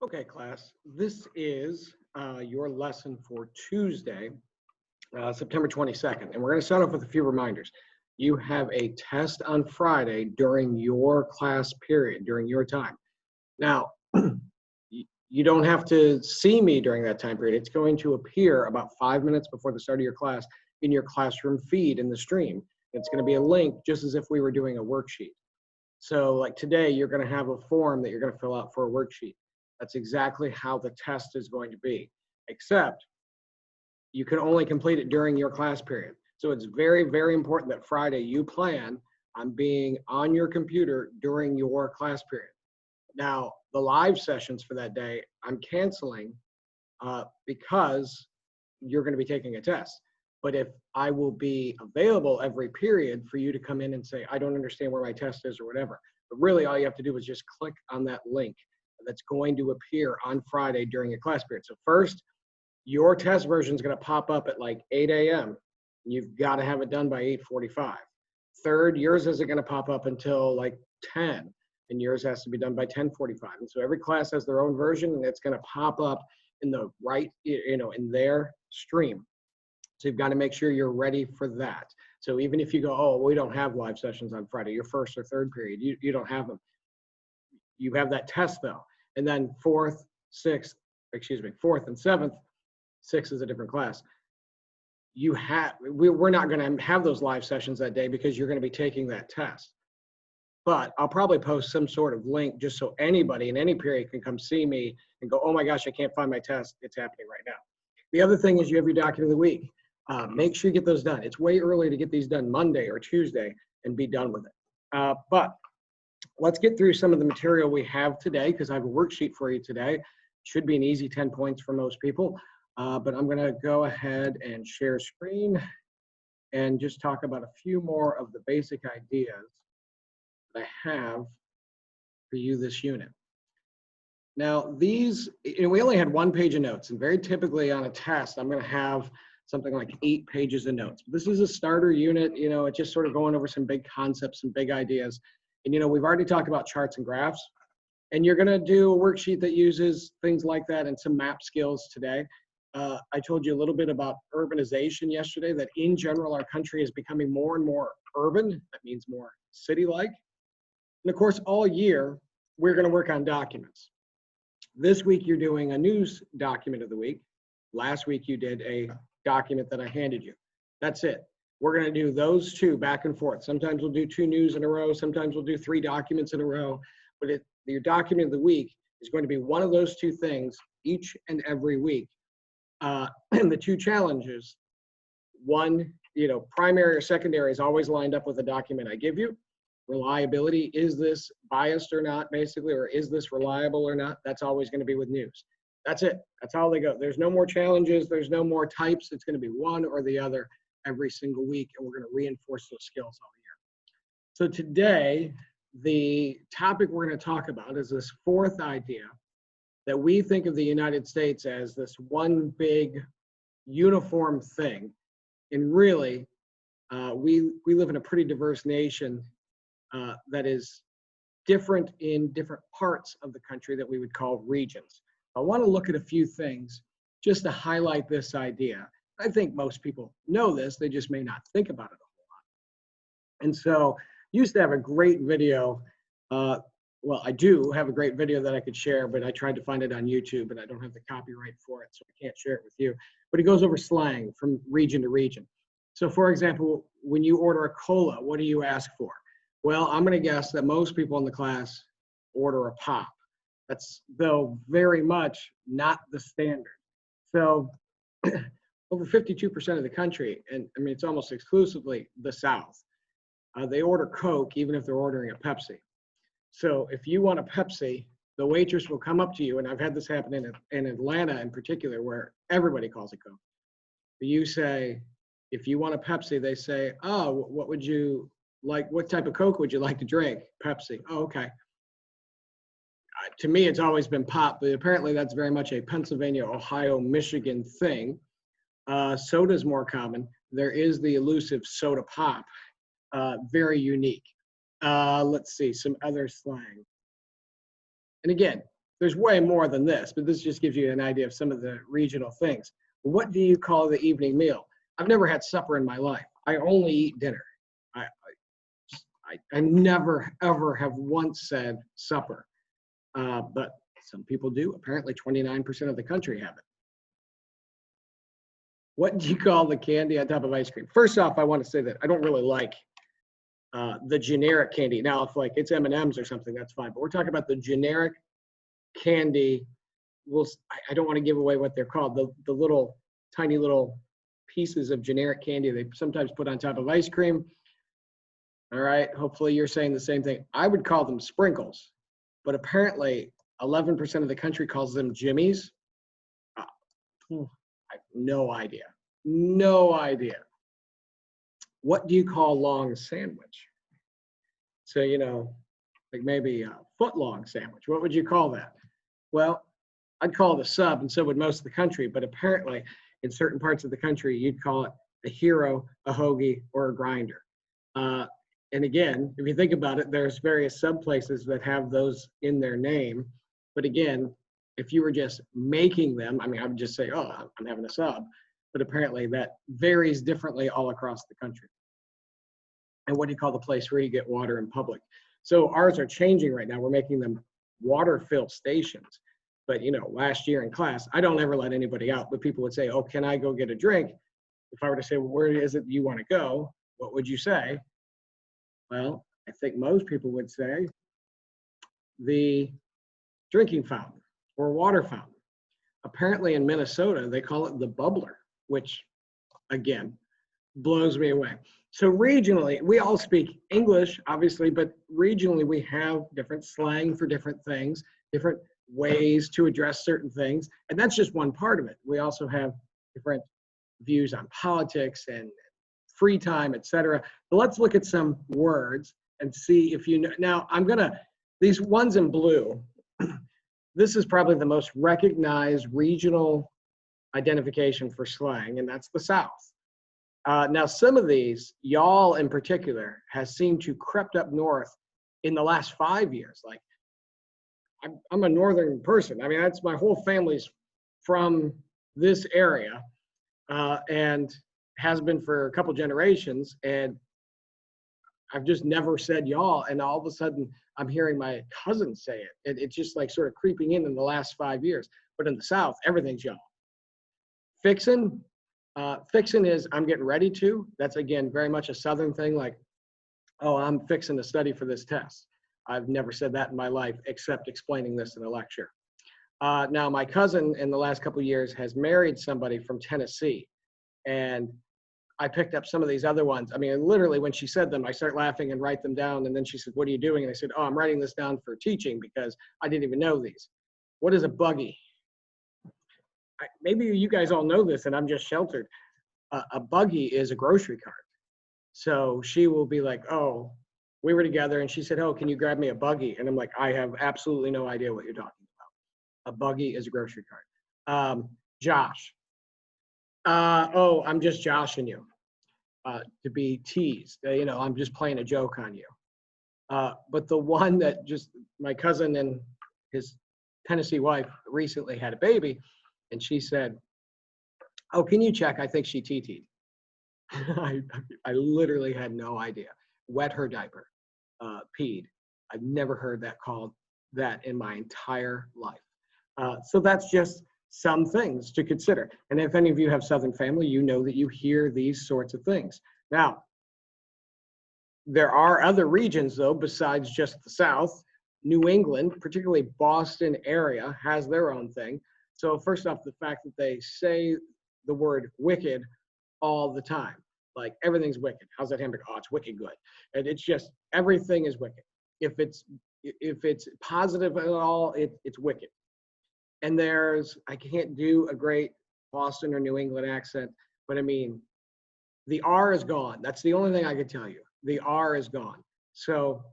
Okay, class, this is your lesson for Tuesday, September 22nd. And we're going to start off with a few reminders. You have a test on Friday during your class period, during your time. Now, you don't have to see me during that time period. It's going to appear about 5 minutes before the start of your class in your classroom feed in the stream. It's going to be a link just as if we were doing a worksheet. So like today, you're going to have a form that you're going to fill out for a worksheet. That's exactly how the test is going to be, except you can only complete it during your class period. So it's very, very important that Friday you plan on being on your computer during your class period. Now, the live sessions for that day, I'm canceling because you're going to be taking a test. But if I will be available every period for you to come in and say, I don't understand where my test is or whatever. But really all you have to do is just click on that link that's going to appear on Friday during your class period. So first, your test version is going to pop up at like 8 a.m. You've got to have it done by 8:45. Third, yours isn't going to pop up until like 10, and yours has to be done by 10:45. And so every class has their own version, and it's going to pop up in the right, in their stream. So you've got to make sure you're ready for that. So even if you go, oh, we don't have live sessions on Friday, your first or third period, you don't have them. You have that test though. And then fourth and seventh, sixth is a different class. We're not going to have those live sessions that day because you're going to be taking that test. But I'll probably post some sort of link just so anybody in any period can come see me and go, oh my gosh, I can't find my test. It's happening right now. The other thing is you have your document of the week. Make sure you get those done. It's way early to get these done Monday or Tuesday and be done with it. But let's get through some of the material we have today because I have a worksheet for you today. It should be an easy 10 points for most people. But I'm going to go ahead and share screen and just talk about a few more of the basic ideas that I have for you this unit. Now, these, we only had 1 page of notes, and very typically on a test, I'm going to have something like 8 pages of notes. This is a starter unit, it's just sort of going over some big concepts, some big ideas. And, we've already talked about charts and graphs, and you're going to do a worksheet that uses things like that and some map skills today. I told you a little bit about urbanization yesterday, that in general, our country is becoming more and more urban. That means more city-like. And of course, all year, we're going to work on documents. This week, you're doing a news document of the week. Last week, you did a document that I handed you. That's it. We're going to do those 2 back and forth. Sometimes we'll do 2 news in a row. Sometimes we'll do 3 documents in a row. But your document of the week is going to be one of those 2 things each and every week. And the 2 challenges, one, primary or secondary is always lined up with the document I give you. Reliability, is this biased or not, basically, or is this reliable or not? That's always going to be with news. That's it. That's how they go. There's no more challenges. There's no more types. It's going to be one or the other every single week, and we're going to reinforce those skills all year. So today, the topic we're going to talk about is this 4th idea that we think of the United States as this one big uniform thing. And really, we live in a pretty diverse nation that is different in different parts of the country that we would call regions. I want to look at a few things just to highlight this idea. I think most people know this, they just may not think about it a whole lot. And so, used to have a great video. Well, I do have a great video that I could share, but I tried to find it on YouTube and I don't have the copyright for it, so I can't share it with you. But it goes over slang from region to region. So for example, when you order a cola, what do you ask for? Well, I'm going to guess that most people in the class order a pop. That's, though, very much not the standard. So over 52% of the country, and I mean, it's almost exclusively the South, they order Coke even if they're ordering a Pepsi. So if you want a Pepsi, the waitress will come up to you, and I've had this happen in Atlanta in particular, where everybody calls it Coke. But you say, if you want a Pepsi, they say, oh, what would you like? What type of Coke would you like to drink? Pepsi. Oh, okay. To me, it's always been pop, but apparently that's very much a Pennsylvania, Ohio, Michigan thing. Soda's more common. There is the elusive soda pop, very unique. Let's see, some other slang. And again, there's way more than this, but this just gives you an idea of some of the regional things. What do you call the evening meal? I've never had supper in my life. I only eat dinner. I never, ever have once said supper, but some people do. Apparently 29% of the country have it. What do you call the candy on top of ice cream? First off, I want to say that I don't really like the generic candy. Now, if like it's M&Ms or something, that's fine. But we're talking about the generic candy. I don't want to give away what they're called. The little tiny little pieces of generic candy they sometimes put on top of ice cream. All right. Hopefully you're saying the same thing. I would call them sprinkles, but apparently 11% of the country calls them jimmies. I have no idea. No idea. What do you call long sandwich? So, like maybe a foot long sandwich. What would you call that? Well, I'd call it a sub, and so would most of the country. But apparently, in certain parts of the country, you'd call it a hero, a hoagie, or a grinder. And again, if you think about it, there's various sub places that have those in their name. But again, if you were just making them, I would just say, oh, I'm having a sub. But apparently that varies differently all across the country. And what do you call the place where you get water in public? So ours are changing right now. We're making them water fill stations. But last year in class, I don't ever let anybody out, but people would say, oh, can I go get a drink? If I were to say, well, where is it you want to go? What would you say? Well, I think most people would say the drinking fountain or water fountain. Apparently in Minnesota, they call it the bubbler, which again, blows me away. So regionally, we all speak English, obviously, but regionally we have different slang for different things, different ways to address certain things. And that's just one part of it. We also have different views on politics and free time, etc. But let's look at some words and see if you know. Now, these ones in blue, this is probably the most recognized regional identification for slang, and that's the South. Now, some of these, y'all in particular, has seemed to crept up north in the last 5 years. Like, I'm a northern person. That's my whole family's from this area, and has been for a couple generations. And I've just never said y'all, and all of a sudden I'm hearing my cousin say it. It's just like sort of creeping in the last 5 years. But in the South, everything's y'all. Fixin'. Fixin' is I'm getting ready to. That's, again, very much a Southern thing, like, oh, I'm fixing to study for this test. I've never said that in my life except explaining this in a lecture. Now, my cousin in the last couple of years has married somebody from Tennessee, and I picked up some of these other ones. Literally when she said them, I start laughing and write them down, and then she said, what are you doing? And I said, oh, I'm writing this down for teaching because I didn't even know these. What is a buggy? Maybe you guys all know this and I'm just sheltered. A buggy is a grocery cart. So she will be like, oh, we were together and she said, oh, can you grab me a buggy? And I'm like, I have absolutely no idea what you're talking about. A buggy is a grocery cart. Josh. Oh, I'm just joshing you. To be teased. I'm just playing a joke on you. But the one that just, my cousin and his Tennessee wife recently had a baby, and she said, oh, can you check? I think she TT'd. I literally had no idea. Wet her diaper, peed. I've never heard that called that in my entire life. So that's just some things to consider. And if any of you have Southern family, you know that you hear these sorts of things. Now, there are other regions, though, besides just the South. New England, particularly Boston area, has their own thing. So first off, the fact that they say the word wicked all the time. Like, everything's wicked. How's that hamburger? Oh, it's wicked good. And it's just, everything is wicked. If it's positive at all, it's wicked. And I can't do a great Boston or New England accent, but the R is gone. That's the only thing I can tell you. The R is gone. So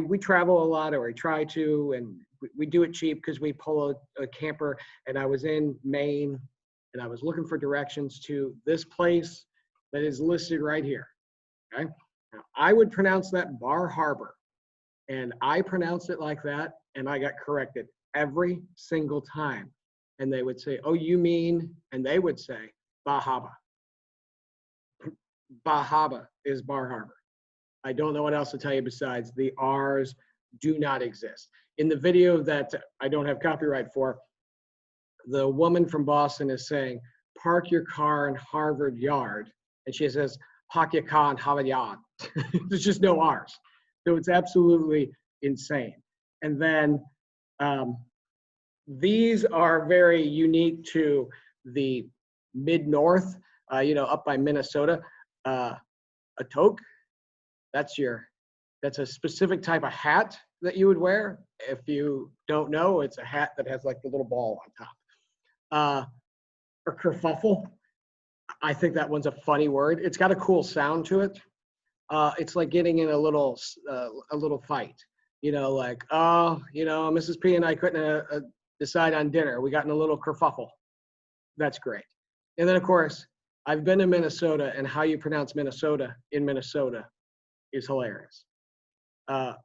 we travel a lot, or we try to, and we do it cheap because we pull a camper. And I was in Maine, and I was looking for directions to this place that is listed right here. Okay, now, I would pronounce that Bar Harbor, And I pronounced it like that, and I got corrected every single time. And they would say, oh, you mean, and they would say, Bahaba. Bahaba is Bar Harbor. I don't know what else to tell you besides the R's do not exist. In the video that I don't have copyright for, the woman from Boston is saying, park your car in Harvard Yard. And she says, park your car in Harvard Yard. There's just no R's. So it's absolutely insane. And then these are very unique to the mid-north, up by Minnesota. A toque, that's a specific type of hat that you would wear. If you don't know, it's a hat that has like the little ball on top. Or kerfuffle. I think that one's a funny word. It's got a cool sound to it. It's like getting in a little fight. Like, Mrs. P and I couldn't decide on dinner. We got in a little kerfuffle. That's great. And then, of course, I've been to Minnesota, and how you pronounce Minnesota in Minnesota is hilarious.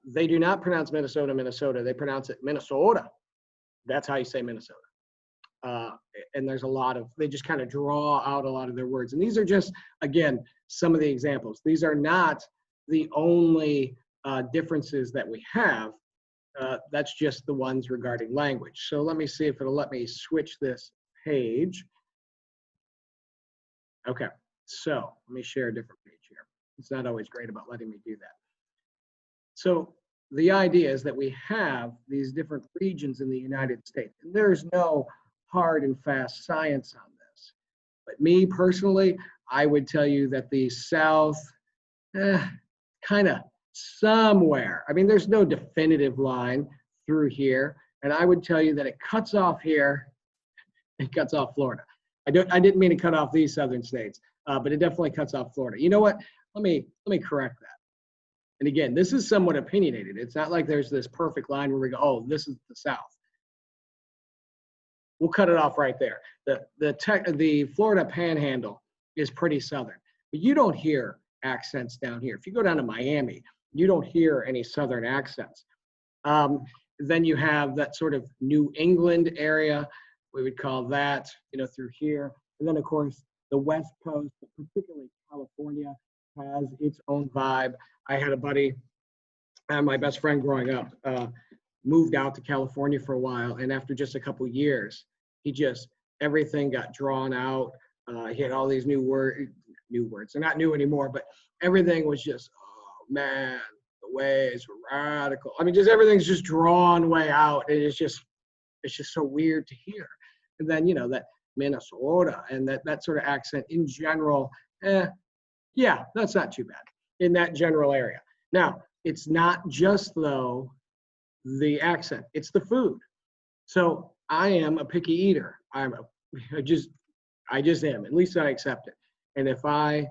They do not pronounce Minnesota, Minnesota. They pronounce it Minnesota. That's how you say Minnesota. And there's they just kind of draw out a lot of their words. And these are just, again, some of the examples. These are not the only differences that we have. That's just the ones regarding language. So let me see if it'll let me switch this page. Okay, so let me share a different page here. It's not always great about letting me do that. So the idea is that we have these different regions in the United States. And there's no hard and fast science on this. But me personally, I would tell you that the South, kind of somewhere. I mean, there's no definitive line through here. And I would tell you that it cuts off here and cuts off Florida. I didn't mean to cut off these southern states, but it definitely cuts off Florida. You know what? Let me correct that. And again, this is somewhat opinionated. It's not like there's this perfect line where we go, oh, this is the South. We'll cut it off right there. The Florida Panhandle is pretty southern, but you don't hear accents down here. If you go down to Miami, you don't hear any southern accents. Then you have that sort of New England area. We would call that, through here. And then, of course, the West Coast, particularly California, has its own vibe. I had a buddy, my best friend growing up, moved out to California for a while, and after just a couple years, everything got drawn out. He had all these new words. They're not new anymore, but everything was just, oh man, the ways were radical. I mean, just everything's just drawn way out. And it's just so weird to hear. And then, that Minnesota and that sort of accent in general, yeah, that's not too bad in that general area. Now, it's not just, though, the accent, it's the food. So I am a picky eater. I just am, at least I accept it. And if I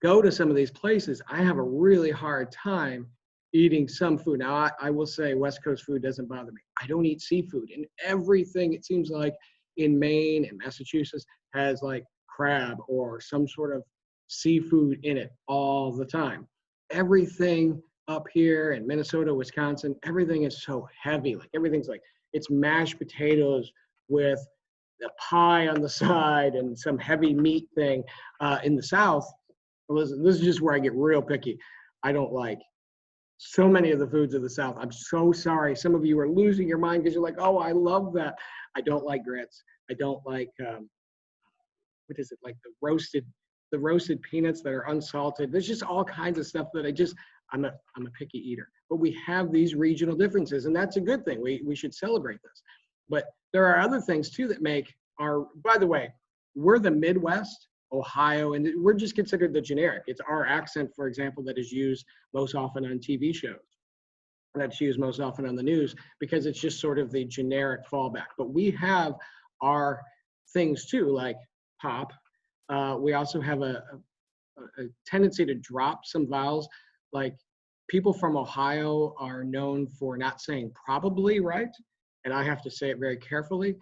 go to some of these places, I have a really hard time eating some food. Now, I will say West Coast food doesn't bother me. I don't eat seafood. And everything, it seems like, in Maine and Massachusetts has like crab or some sort of seafood in it all the time. Everything up here in Minnesota, Wisconsin, everything is so heavy. Like everything's like, it's mashed potatoes with a pie on the side and some heavy meat thing. In the South, listen, this is just where I get real picky. I don't like so many of the foods of the South. I'm so sorry. Some of you are losing your mind because you're like, oh, I love that. I don't like grits. I don't like, what is it? Like the roasted peanuts that are unsalted. There's just all kinds of stuff that I'm a picky eater. But we have these regional differences, and that's a good thing. We should celebrate this. But there are other things too that make by the way, we're the Midwest, Ohio, and we're just considered the generic. It's our accent, for example, that is used most often on TV shows. That's used most often on the news because it's just sort of the generic fallback. But we have our things too, like pop. We also have a tendency to drop some vowels. Like people from Ohio are known for not saying probably right, and I have to say it very carefully.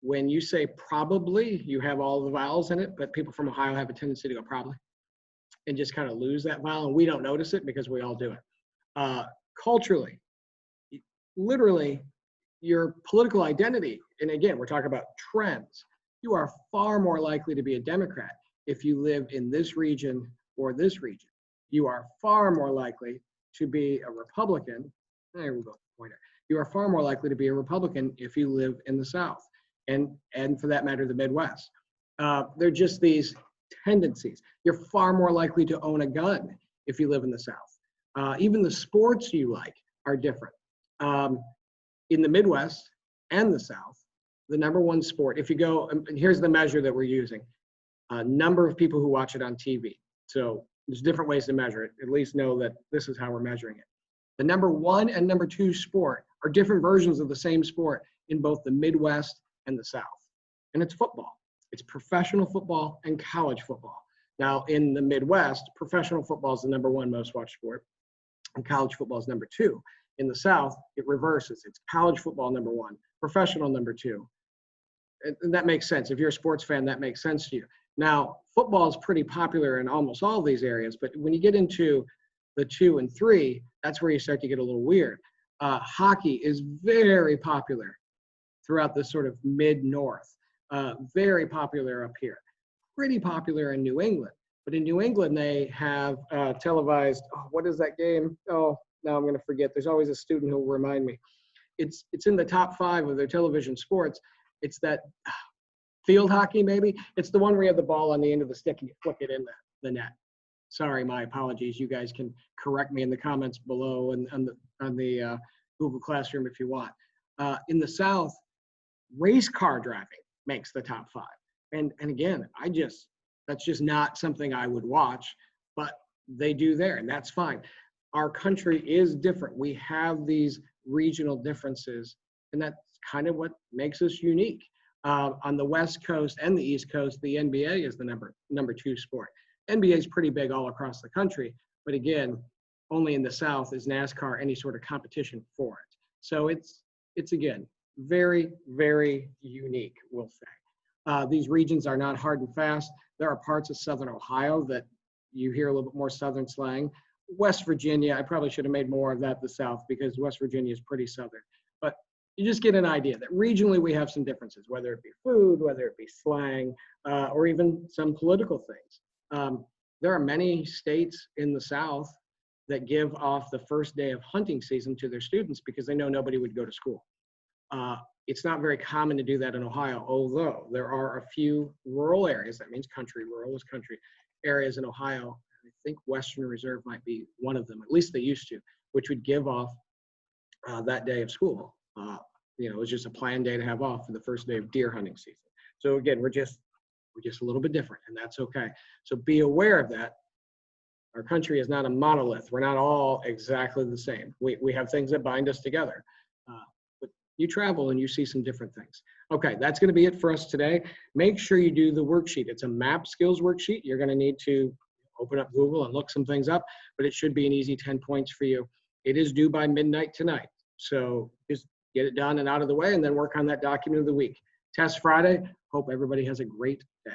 When you say probably, you have all the vowels in it, but people from Ohio have a tendency to go probably and just kind of lose that vowel, and we don't notice it because we all do it. Culturally, literally, your political identity, and again, we're talking about trends, you are far more likely to be a Democrat if you live in this region or this region. You are far more likely to be a Republican. There we go, pointer. You are far more likely to be a Republican if you live in the South, and for that matter, the Midwest. They're just these tendencies. You're far more likely to own a gun if you live in the South. Even the sports you like are different. In the Midwest and the South, the number one sport, if you go, and here's the measure that we're using, number of people who watch it on TV. So there's different ways to measure it. At least know that this is how we're measuring it. The number one and number two sport are different versions of the same sport in both the Midwest and the South. And it's football. It's professional football and college football. Now, in the Midwest, professional football is the number one most watched sport, and college football is number two. In the South, it reverses. It's college football number one, professional number two. And that makes sense. If you're a sports fan, that makes sense to you. Now, football is pretty popular in almost all these areas, but when you get into the 2 and 3, that's where you start to get a little weird. Hockey is very popular throughout the sort of mid-north, very popular up here, pretty popular in New England. But in New England, they have televised, what is that game? Oh, now I'm going to forget. There's always a student who will remind me. It's in the top 5 of their television sports. It's that field hockey, maybe. It's the one where you have the ball on the end of the stick and you flick it in the net. Sorry, my apologies. You guys can correct me in the comments below and on the Google Classroom if you want. In the South, race car driving makes the top 5. And again, that's just not something I would watch, but they do there, and that's fine. Our country is different. We have these regional differences, and that's kind of what makes us unique. On the West Coast and the East Coast, the NBA is the number 2 sport. NBA is pretty big all across the country, but again, only in the South is NASCAR any sort of competition for it. So it's again, very, very unique, we'll say. These regions are not hard and fast. There are parts of Southern Ohio that you hear a little bit more Southern slang. West Virginia, I probably should have made more of that the South because West Virginia is pretty Southern. But you just get an idea that regionally we have some differences, whether it be food, whether it be slang, or even some political things. There are many states in the South that give off the first day of hunting season to their students because they know nobody would go to school. It's not very common to do that in Ohio, although there are a few rural areas, that means country, rural is country, areas in Ohio. I think Western Reserve might be one of them, at least they used to, which would give off that day of school. It was just a planned day to have off for the first day of deer hunting season. So again, we're just a little bit different, and that's okay. So be aware of that. Our country is not a monolith. We're not all exactly the same. We have things that bind us together. But you travel and you see some different things. Okay, that's going to be it for us today. Make sure you do the worksheet. It's a map skills worksheet. You're going to need to open up Google and look some things up, but it should be an easy 10 points for you. It is due by midnight tonight. So just get it done and out of the way and then work on that document of the week. Test Friday. Hope everybody has a great day.